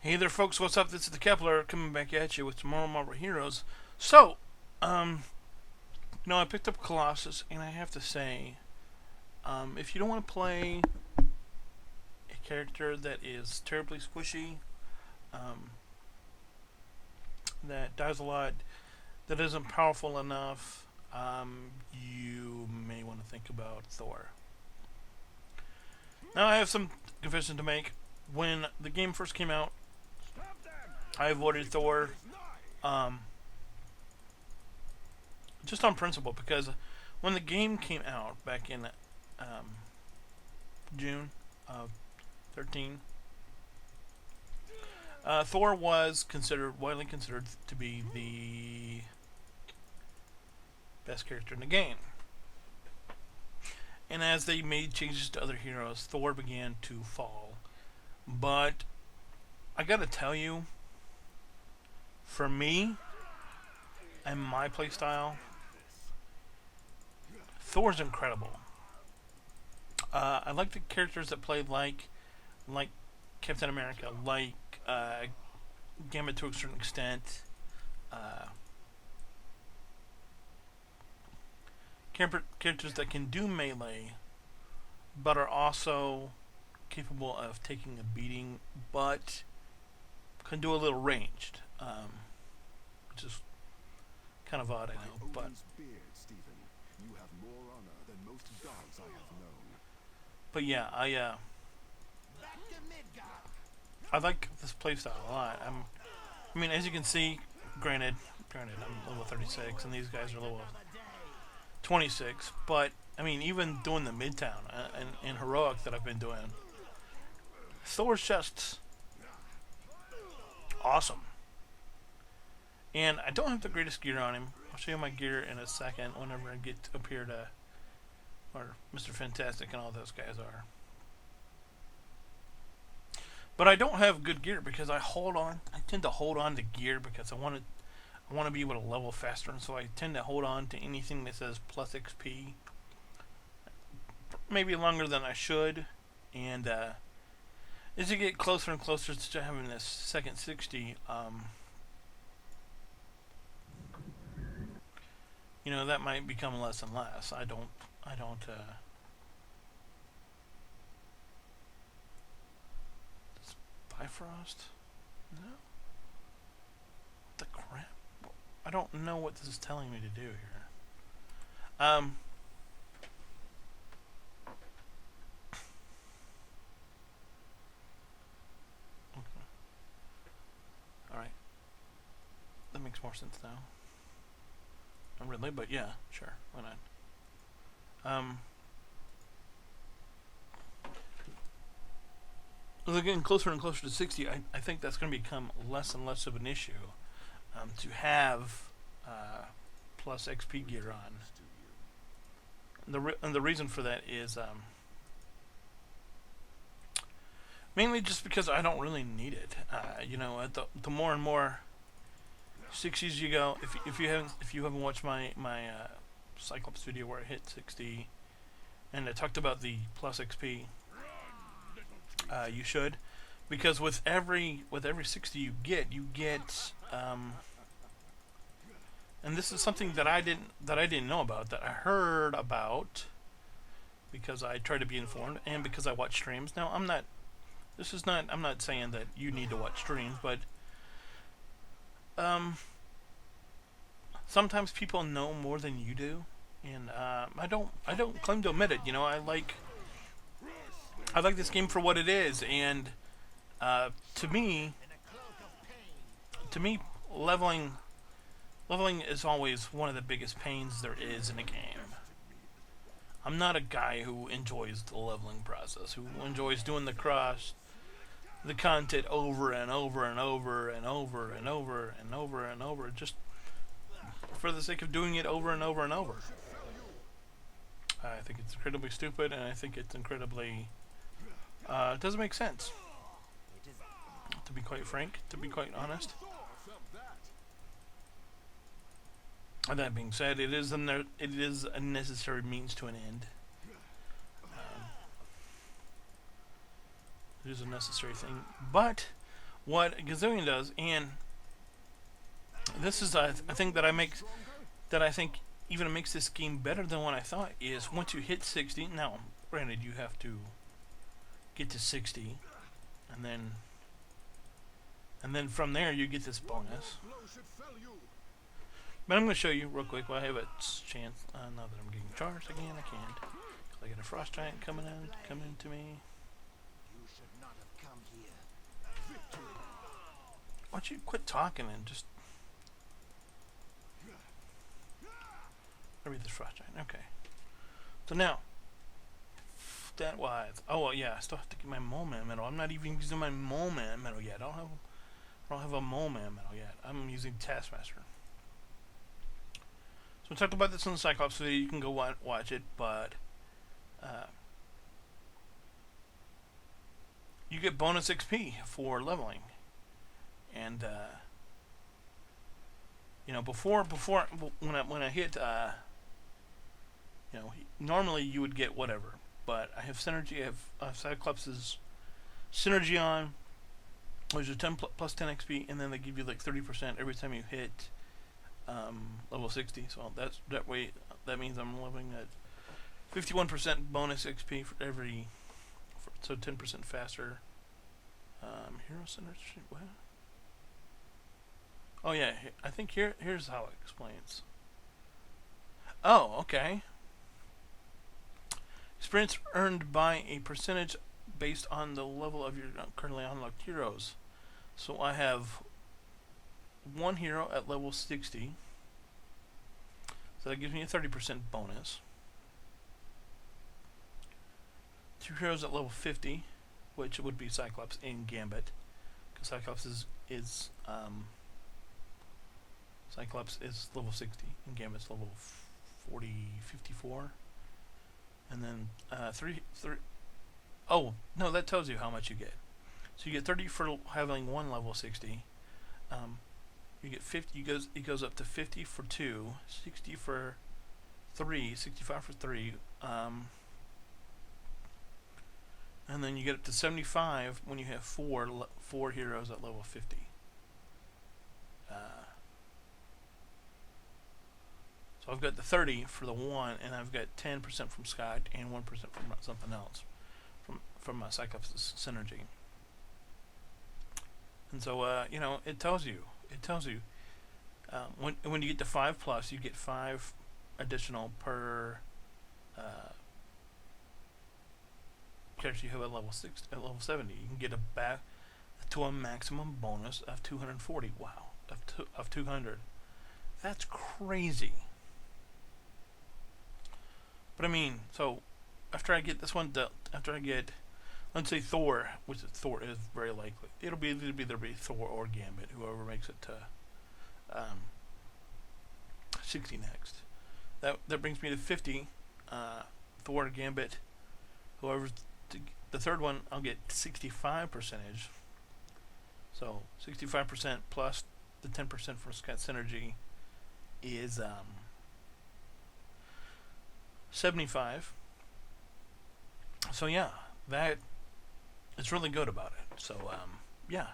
Hey there, folks. What's up? This is the Kepler coming back at you with tomorrow Marvel Heroes. So, I picked up Colossus, and I have to say, if you don't want to play a character that is terribly squishy, um, that dies a lot, that isn't powerful enough, you may want to think about Thor. Now, I have some confession to make. When the game first came out, I avoided Thor, just on principle, because when the game came out back in June of 13, Thor was widely considered to be the best character in the game. And as they made changes to other heroes, Thor began to fall. But I gotta tell you, for me and my playstyle, Thor's incredible. I like the characters that play like Captain America, like Gambit to a certain extent. Characters that can do melee, but are also capable of taking a beating, but can do a little ranged, which is kind of odd, I know. But yeah, I like this playstyle a lot. I mean, as you can see, granted, I'm level 36, and these guys are level 26. But I mean, even doing the Midtown and heroic that I've been doing, Thor's just awesome. And I don't have the greatest gear on him. I'll show you my gear in a second whenever I get up here to where Mr. Fantastic and all those guys are. But I don't have good gear because I tend to hold on to gear because I want to be able to level faster, and so I tend to hold on to anything that says plus XP. Maybe longer than I should, and as you get closer and closer to having this second 60, that might become less and less. I don't Bifrost? No? What the crap? I don't know what this is telling me to do here. Okay. Alright. That makes more sense now. Not really, but yeah, sure. Why not? As we're getting closer and closer to 60, I think that's going to become less and less of an issue to have plus XP gear on. And the reason for that is mainly just because I don't really need it. The more and more 60s you go, if you haven't watched my Cyclops video where I hit 60, and I talked about the plus XP. You should, because with every 60 you get, and this is something that I didn't know about, that I heard about because I try to be informed and because I watch streams. Now I'm not saying that you need to watch streams, but sometimes people know more than you do, and I don't claim to admit it. I like this game for what it is, and to me, leveling is always one of the biggest pains there is in a game. I'm not a guy who enjoys the leveling process, who enjoys doing the content over and over and over and over and over and over and over, just for the sake of doing it over and over and over. I think it's incredibly stupid, and I think it's incredibly it doesn't make sense, to be quite frank, to be quite honest. And that being said, it is a necessary means to an end. It is a necessary thing, but what Gazillion does, and this is a thing that I think even makes this game better than what I thought, is once you hit 60, now granted you have to get to 60, and then from there you get this bonus. But I'm going to show you real quick while I have a chance. Now that I'm getting charged again, I can't. I get a frost giant coming to me. You should not have come here. Why don't you quit talking and just... I'll read this frost giant. Okay. So now, that wise. Oh well, yeah. I still have to get my moment medal. I'm not even using my moment medal yet. I don't have a moment medal yet. I'm using Taskmaster. So we talked about this in the Cyclops video. You can go watch it, but you get bonus XP for leveling, and you know, before when I hit you know, normally you would get whatever, but I have synergy. I have Cyclops' synergy on, which is 10 plus 10 XP, and then they give you like 30% every time you hit level 60. So that way that means I'm leveling at 51% bonus XP for every, so 10% faster. Hero synergy. What? Oh yeah, I think here's how it explains. Oh, okay. Experience earned by a percentage based on the level of your currently unlocked heroes. So I have one hero at level 60. So that gives me a 30% bonus. Two heroes at level 50, which would be Cyclops and Gambit. Because Cyclops is level 60 and Gambit's level 54. And then three. Oh no, that tells you how much you get. So you get 30 for having one level 60. You get 50. It goes up to 50 for 2, 60 for 3, 65 for 3. And then you get up to 75 when you have four heroes at level 50. So I've got the 30 for the one, and I've got 10% from Scott and 1% from something else, from my Cyclops synergy. And so you know, it tells you when you get to 5+, you get 5 additional per character you have at level 6, at level 70. You can get back to a maximum bonus of 240. Wow, of 200. That's crazy. But I mean, so after I get this one dealt, after I get, let's say Thor, which Thor is very likely, it'll be either be Thor or Gambit, whoever makes it to 60 next. That brings me to 50. Thor, Gambit, whoever's the third one, I'll get 65%. So 65% plus the 10% for Scott synergy is 75. So yeah, that it's really good about it. So yeah.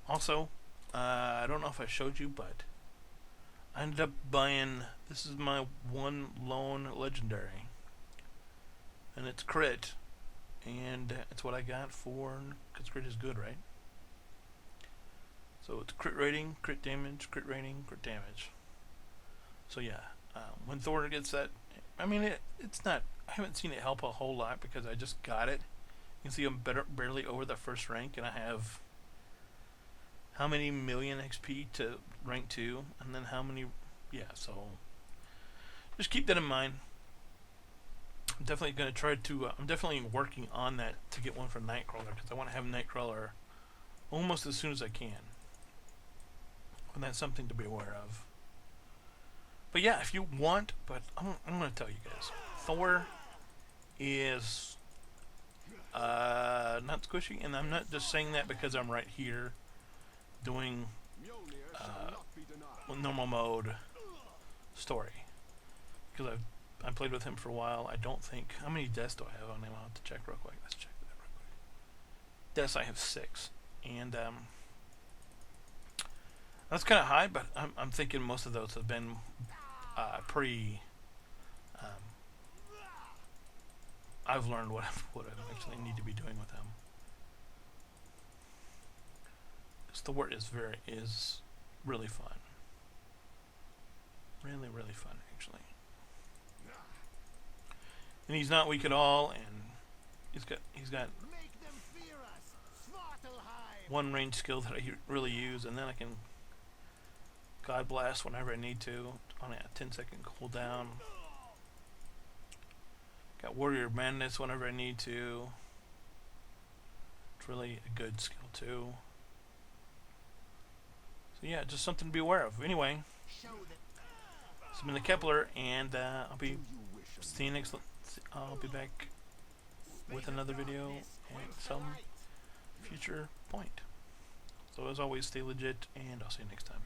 Also, I don't know if I showed you, but I ended up buying, this is my one lone legendary, and it's crit, and it's what I got for, because crit is good, right? So it's crit rating, crit damage, crit rating, crit damage. So yeah, when Thor gets that, I mean, it's not, I haven't seen it help a whole lot because I just got it. You can see I'm barely over the first rank, and I have how many million XP to rank 2, and then how many, yeah, so just keep that in mind. I'm definitely going to try to, I'm definitely working on that to get one for Nightcrawler, because I want to have Nightcrawler almost as soon as I can. And that's something to be aware of. But yeah, if you want, but I'm going to tell you guys, Thor is not squishy, and I'm not just saying that because I'm right here doing normal mode story, because I played with him for a while. I don't think, how many deaths do I have on him? I'll have to check real quick. Let's check that real quick. Deaths, I have 6, and That's kind of high, but I'm thinking most of those have been pretty. Um, I've learned what I actually need to be doing with them. Because the word is really fun. Really, really fun, actually. And he's not weak at all, and he's got Make them fear us, Svartalheim! one range skill that I really use, and then I can God Blast whenever I need to on a 10-second cooldown. Got Warrior Madness whenever I need to. It's really a good skill too. So yeah, just something to be aware of. Anyway, Show them. it's been the Kepler, and I'll be Do you wish seeing next. I'll be back with another video at some future point. So as always, stay legit, and I'll see you next time.